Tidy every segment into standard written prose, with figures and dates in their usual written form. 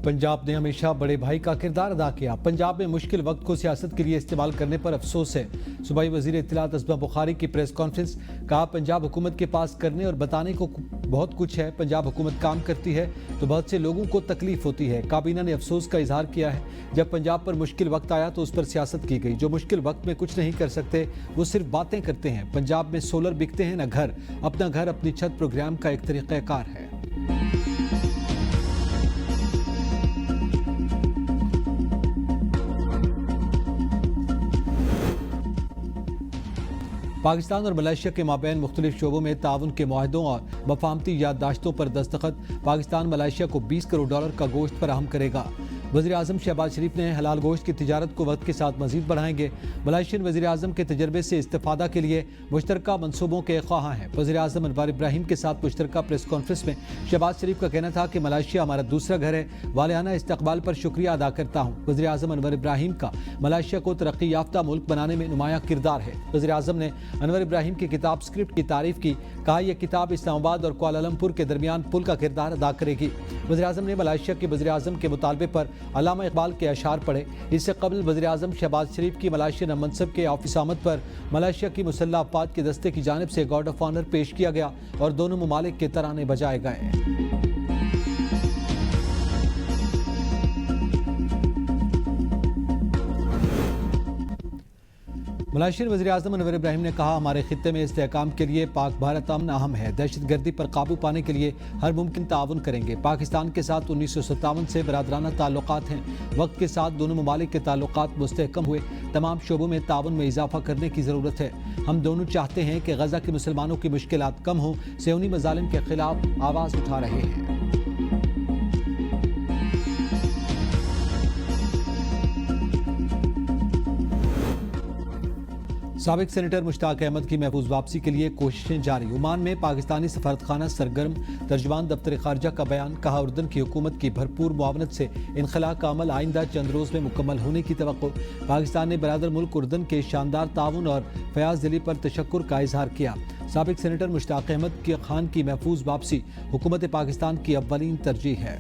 पंजाब ने हमेशा बड़े भाई का किरदार अदा किया। पंजाब में मुश्किल वक्त को सियासत के लिए इस्तेमाल करने पर अफसोस है। सूबाई वजीर इत्तलात असमा बुखारी की प्रेस कॉन्फ्रेंस। कहा, पंजाब हुकूमत के पास करने और बताने को बहुत कुछ है। पंजाब हुकूमत काम करती है तो बहुत से लोगों को तकलीफ होती है। काबीना ने अफसोस का इजहार किया है। जब पंजाब पर मुश्किल वक्त आया तो उस पर सियासत की गई। जो मुश्किल वक्त में कुछ नहीं कर सकते वो सिर्फ बातें करते हैं। पंजाब में सोलर बिकते हैं न घर। अपना घर अपनी छत प्रोग्राम का एक तरीक़ाकार है। पाकिस्तान और मलेशिया के माबैन मुख्तलिफ शोबों में ताउन के मुआहदों और मफाहमती याददाश्तों पर दस्तखत। पाकिस्तान मलेशिया को $20 करोड़ का गोश्त फराहम करेगा। वज़ीर आज़म शहबाज शरीफ ने हलाल गोश्त की तिजारत को वक्त के साथ मजीद बढ़ाएंगे। मलेशियन वज़ीर आज़म के तजर्बे से इस्तिफ़ादा के लिए मुश्तरका मनसूबों के ख्वाहां हैं। वज़ीर आज़म अनवर इब्राहिम के साथ मुश्तरका प्रेस कॉन्फ्रेंस में शहबाज शरीफ का कहना था कि मलेशिया हमारा दूसरा घर है। वालियाना इस्तकबाल पर शुक्रिया अदा करता हूँ। वज़ीर आज़म अनवर इब्राहिम का मलेशिया को तरक्की याफ्ता मुल्क बनाने में नुमायां किरदार है। वज़ीर आज़म ने अनवर इब्राहिम की किताब स्क्रिप्ट की तारीफ की। कहा, यह किताब इस्लामाबाद और कुआलालंपुर के दरमियान पुल का किरदार अदा करेगी। वज़ीर आज़म ने मलेशिया के वज़ीर आज़म के मुतालबे पर अल्लामा इकबाल के अशार पढ़े। इससे कबल वज़ीर आज़म शहबाज शरीफ की मलेशियन मनसब के ऑफिस आमद पर मलेशिया की मुसल्लह अफवाज के दस्ते की जानिब से गार्ड ऑफ ऑनर पेश किया गया और दोनों ममालिक के तराने बजाए गए। मलेशियन वज़ीर आज़म अनवर इब्राहिम ने कहा, हमारे खित्ते में इस्तेहकाम के लिए पाक भारत अमन अहम है। दहशत गर्दी पर काबू पाने के लिए हर मुमकिन ताउन करेंगे। पाकिस्तान के साथ 1957 से बरादराना ताल्लुकात हैं। वक्त के साथ दोनों ममालिक के ताल्लुकात मुस्तहकम हुए। तमाम शोबों में ताउन में इजाफा करने की ज़रूरत है। हम दोनों चाहते हैं कि गजा के मुसलमानों की मुश्किलात कम हों। सियोनी मजालिम के खिलाफ आवाज़ उठा रहे हैं। साबिक सेनेटर मुश्ताक अहमद की महफूज वापसी के लिए कोशिशें जारी। ओमान में पाकिस्तानी सफारतखाना सरगर्म। तर्जमान दफ्तर खारजा का बयान। कहा, उर्दन की हुकूमत की भरपूर मुआवनत से इनखला का अमल आइंदा चंद रोज़ में मुकम्मल होने की तवक्को। पाकिस्तान ने बरादर मुल्क उर्दन के शानदार ताउन और फयाज दिली पर तशक्कुर का इजहार किया। साबिक सेनेटर मुश्ताक अहमद की खान की महफूज वापसी हुकूमत पाकिस्तान की अव्वलीन तरजीह है।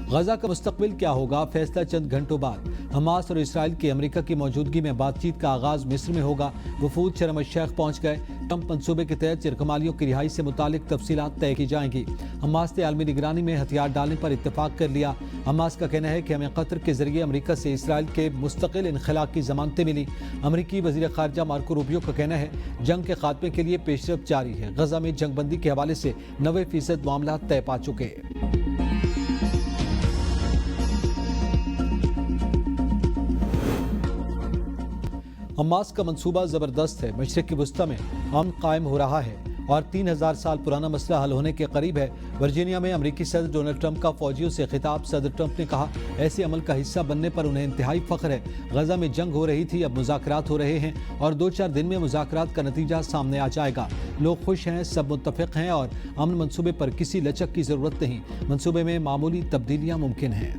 गजा का मुस्तकबिल क्या होगा, फैसला चंद घंटों बाद। हमास और इसराइल की अमेरिका की मौजूदगी में बातचीत का आगाज मिस्र में होगा। वफूद शर्म शेख पहुंच गए। ट्रंप मंसूबे के तहत चिरकमालियों की रिहाई से मुतालिक तफसीलात तय की जाएंगी। हमास ने आलमी निगरानी में हथियार डालने पर इत्तेफाक कर लिया। हमास का कहना है कि हमें कतर के जरिए अमेरिका से इसराइल के मुस्तकिल इनखला की जमानतें मिली। अमेरिकी वजीर खारजा मार्को रूबियो का कहना है, जंग के खात्मे के लिए पेशरफ जारी है। गजा में जंगबंदी के हवाले से 90% मामला तय पा चुके। हमास का मंसूबा ज़बरदस्त है। मशरिक़ वस्ती में अमन कायम हो रहा है और 3000 साल पुराना मसला हल होने के करीब है। वर्जीनिया में अमेरिकी सदर डोनाल्ड ट्रंप का फौजियों से खिताब। सदर ट्रंप ने कहा, ऐसे अमल का हिस्सा बनने पर उन्हें इंतहाई फ़ख्र है। गजा में जंग हो रही थी, अब मुज़ाकरात हो रहे हैं और 2-4 दिन में मुज़ाकरात का नतीजा सामने आ जाएगा। लोग खुश हैं, सब मुत्तफ़िक़ हैं और अमन मंसूबे पर किसी लचक की ज़रूरत नहीं। मंसूबे में मामूली तब्दीलियाँ मुमकिन हैं।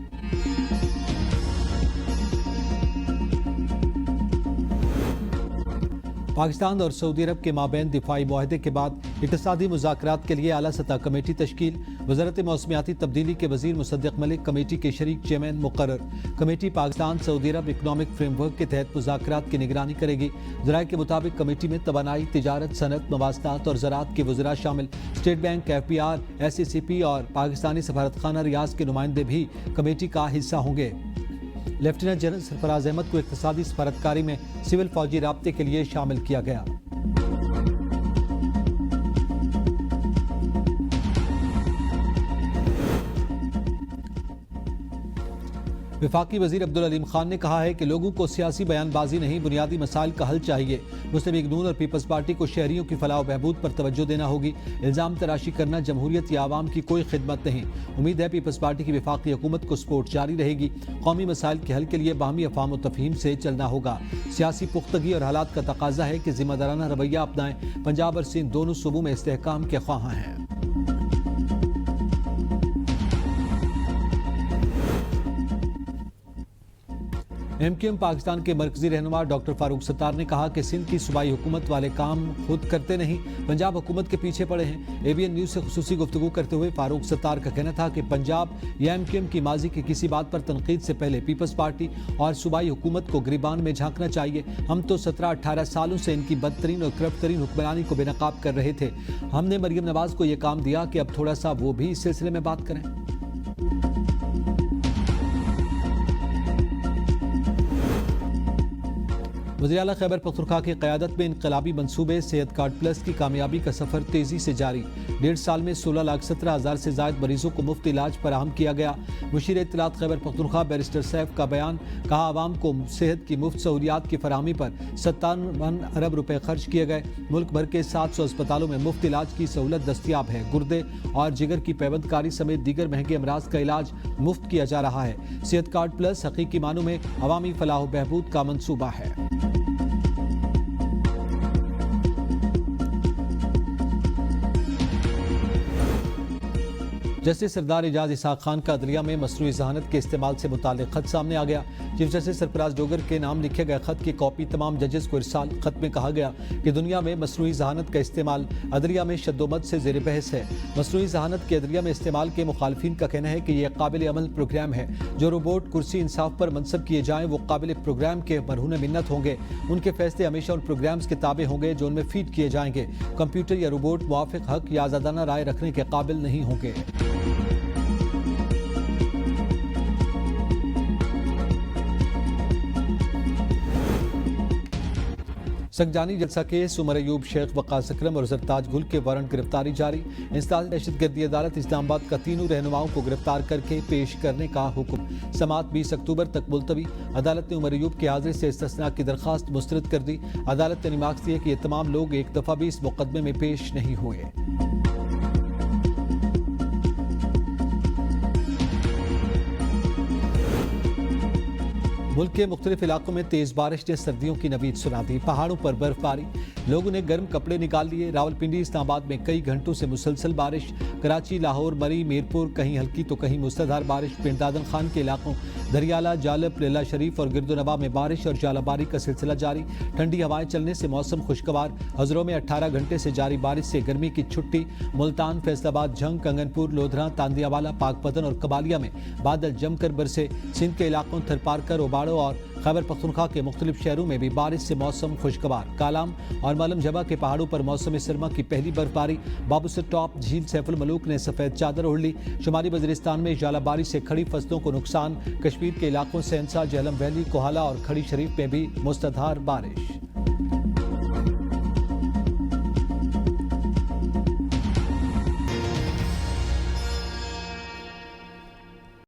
पाकिस्तान और सऊदी अरब के माबैन दिफाई मुआहदे के बाद इक़्तिसादी मुज़ाकरात के लिए आला सतह कमेटी तश्कील। वज़ारत मौसमियाती तब्दीली के वज़ीर मुसद्दिक़ मलिक कमेटी के शरीक चेयरमैन मुक़र्रर। कमेटी पाकिस्तान सऊदी अरब इकनॉमिक फ्रेमवर्क के तहत मुज़ाकरात की निगरानी करेगी। ज़राए के मुताबिक कमेटी में तवानाई, तिजारत, सनत, मवासनात और ज़राअत के वज़रा शामिल। स्टेट बैंक, FBR, SACP और पाकिस्तानी सफारतखाना रियाज के नुमाइंदे भी कमेटी का हिस्सा होंगे। लेफ्टिनेंट जनरल सरफराज अहमद को इक़्तिसादी सफारतकारी में सिविल फौजी राब्ते के लिए शामिल किया गया। वफाकी वज़ीर अब्दुल अलीम खान ने कहा है कि लोगों को सियासी बयानबाजी नहीं, बुनियादी मसाइल का हल चाहिए। मुस्लिम लीग नून और पीपल्स पार्टी को शहरियों की फलाह व बहबूद पर तवज्जो देना होगी। इल्ज़ाम तराशी करना जमहूरियत या आवाम की कोई खिदमत नहीं। उम्मीद है पीपल्स पार्टी की वफाकी हुकूमत को सपोर्ट जारी रहेगी। कौमी मसाइल के हल के लिए बाहमी अफ़ाम व तफ़हीम से चलना होगा। सियासी पुख्तगी और हालात का तकाजा है कि जिम्मेदाराना रवैया अपनाएं। पंजाब और सिंध दोनों सूबों में इस्तेहकाम के ख्वाहां हैं। MQM पाकिस्तान के मरकजी रहनुमा डॉक्टर फारूक सत्तार ने कहा कि सिंध की सूबाई हुकूमत वाले काम खुद करते नहीं, पंजाब हुकूमत के पीछे पड़े हैं। ABN न्यूज़ से खुसूसी गुफ्तगू करते हुए फारूक सत्तार का कहना था कि पंजाब या MQM की माजी की किसी बात पर तनकीद से पहले पीपल्स पार्टी और सूबाई हुकूमत को गिरबान में झांकना चाहिए। हम तो 17-18 सालों से इनकी बदतरीन और करप्तरीन हुक्मरानी को बेनकाब कर रहे थे। हमने मरियम नवाज को यह काम दिया कि अब थोड़ा सा वो भी इस सिलसिले में बात करें। वज़ीर आला खैबर पख्तूनख्वा की क़यादत में इनकलाबी मंसूबे सेहत कार्ड प्लस की कामयाबी का सफ़र तेज़ी से जारी। 1.5 साल में 16,17,000 से ज़ायद मरीजों को मुफ्त इलाज फराहम किया गया। मुशीर इत्तलात खैबर पख्तूनख्वा बैरिस्टर सैफ का बयान, कहा आवाम को सेहत की मुफ्त सहूलियात की फराहमी पर 57 अरब रुपए खर्च किए गए। मुल्क भर के 700 अस्पतालों में मुफ्त इलाज की सहूलत दस्तियाब है। गुर्दे और जिगर की पैबंदकारी समेत दीगर महंगे अमराज का इलाज मुफ्त किया जा रहा है। सेहत कार्ड प्लस हकीकी मानों में अवामी फलाह व बहबूद का मंसूबा है। जस्टिस सरदार एजाज इसाक खान का अदलिया में मसनूई ज़हानत के इस्तेमाल से मुताल्लिक़ खत सामने आ गया। चीफ जस्टिस सरफराज डोगर के नाम लिखे गए खत की कॉपी तमाम जजेस को इरसाल। खत में कहा गया कि दुनिया में मसनूई ज़हानत का इस्तेमाल अदलिया में शद्दोमत से ज़ेर बहस है। मसनूई ज़हानत के अदलिया में इस्तेमाल के मुखालफिन का कहना है कि यह काबिल अमल प्रोग्राम है। जो रोबोट कुर्सी इंसाफ पर मनसब किए जाएँ वो काबिल प्रोग्राम के मरहून मिन्नत होंगे। उनके फैसले हमेशा उन प्रोग्राम्स के ताबे होंगे जो उनमें फीड किए जाएंगे। कंप्यूटर या रोबोट मुआफ़िक हक या आज़ादाना राय रखने के काबिल नहीं होंगे। संगजानी जलसा केस उमर अयूब, शेख वकास अकरम और ज़रताज गुल के वारंट गिरफ्तारी जारी। इंसदाद दहशतगर्दी अदालत इस्लामाबाद का तीनों रहनुमाओं को गिरफ्तार करके पेश करने का हुक्म। समाअत 20 अक्टूबर तक मुलतवी। अदालत ने उमर अयूब के हाजिरी से इस्तिस्ना की दरख्वास्त मुस्तरद कर दी। अदालत ने रिमार्क्स दिए कि ये तमाम लोग एक दफ़ा भी इस मुकदमे में पेश नहीं हुए। मुल्क के मुख्तलिफ इलाकों में तेज बारिश ने सर्दियों की नवीद सुना दी। पहाड़ों पर बर्फबारी, लोगों ने गर्म कपड़े निकाल लिए। रावलपिंडी इस्लामाबाद में कई घंटों से मुसलसल बारिश। कराची, लाहौर, मरी, मीरपुर कहीं हल्की तो कहीं मुसलधार बारिश। पिंड दादन खान के इलाकों दरियाला, जालब, लेला शरीफ और गिरदोनवा में बारिश और जालाबारी का सिलसिला जारी। ठंडी हवाएं चलने से मौसम खुशगवार। हजरों में 18 घंटे से जारी बारिश से गर्मी की छुट्टी। मुल्तान, फैसलाबाद, झंग, कंगनपुर, लोधरा, तांदियावाला, पाकपतन और कबालिया में बादल जमकर बरसे। सिंध के इलाकों थरपारकर, ओबाड़ो और खैबर पख्तूनख्वा के मुख्तलिफ शहरों में भी बारिश से मौसम खुशगवार। कालाम और मलम जबा के पहाड़ों पर मौसम सरमा की पहली बर्फबारी। बाबूसर टॉप, झील सैफुल मलूक ने सफ़ेद चादर ओढ़ ली। शुमाली वज़ीरिस्तान में जालाबारी से खड़ी फसलों को नुकसान। कश्मीर के इलाकों से सेंसा, जेहलम वैली, कोहाला और खड़ी शरीफ में भी मुस्तधार बारिश।